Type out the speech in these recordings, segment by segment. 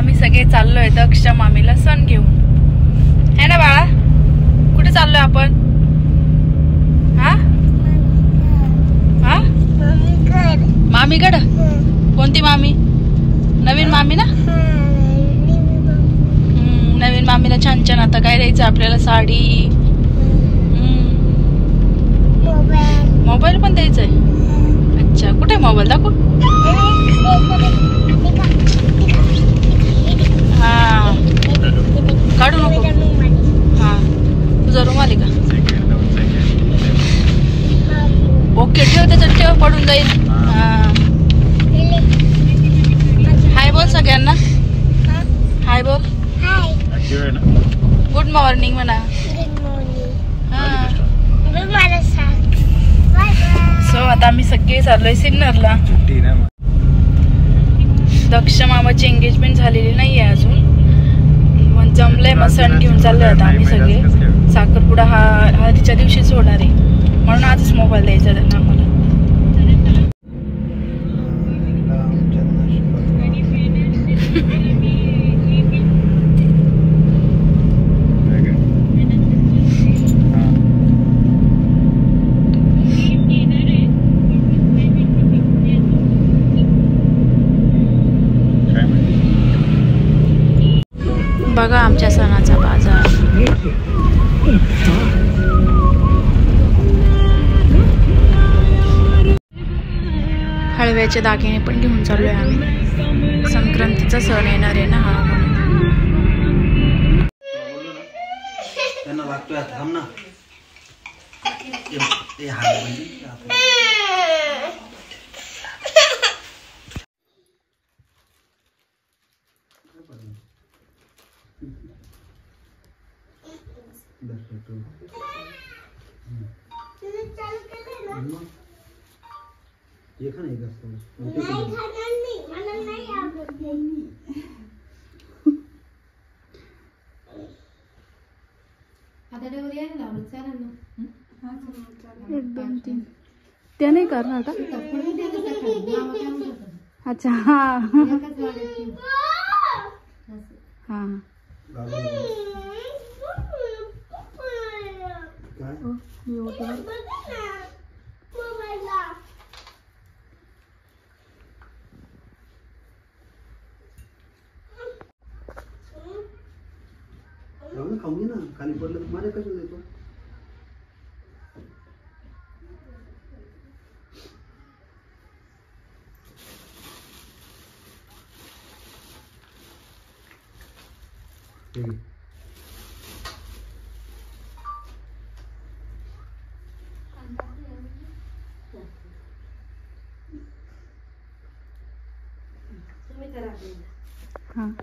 आम्ही सगळे चाललोय दक्ष मामीला सण घेऊन, है ना बाळा? कुठे चाललोय आपण? हा हा मामीकडे. कोणती मामी? नवीन मामी ना? नवीन मामीला छान छान आता काय द्यायचं आपल्याला? साडी, मोबाईल पण द्यायचंय. अच्छा, कुठे मोबाईल दाखव. हा काढू नको. हा तुझा रूम आली का? ओके ठेव, त्याच्यात ठेव, पडून जाईल. हाय बोल सगळ्यांना. हाय बोल. गुड मॉर्निंग म्हणा. सो आता आम्ही सगळे चाललोय सिन्नरला. दक्ष मामाची एंगेजमेंट झालेली नाहीये अजून, मग जमलंय, मग सण घेऊन चाललोय आता आम्ही सगळे. साखरपुडा हा हळदीच्या दिवशीच होणार आहे, म्हणून आजच मोबाईल द्यायचा त्यांना आम्हाला. बघा आमच्या सणाचा बाजार. हळव्याचे दागिने पण घेऊन चाललोय आम्ही. संक्रांतीचा सण येणार आहे ना हा, एक दोन तीन ते नाही करणार का? अच्छा हा हा खाऊंगी ना, खाली पडलं तर माझ्या कशाला देतो? हाँ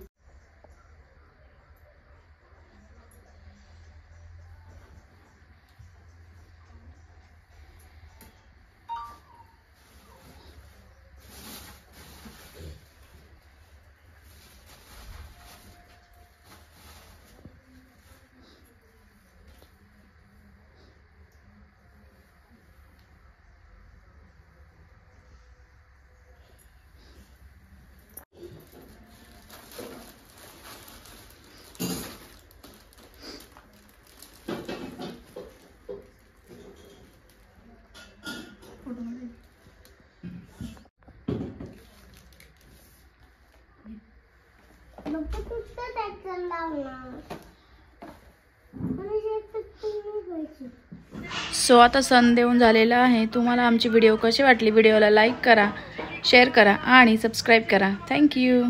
सो आता सण देऊन झालेला आहे. तुम्हाला आमची व्हिडिओ कशी वाटली? व्हिडिओला लाईक करा, शेअर करा आणि सबस्क्राईब करा. थँक्यू.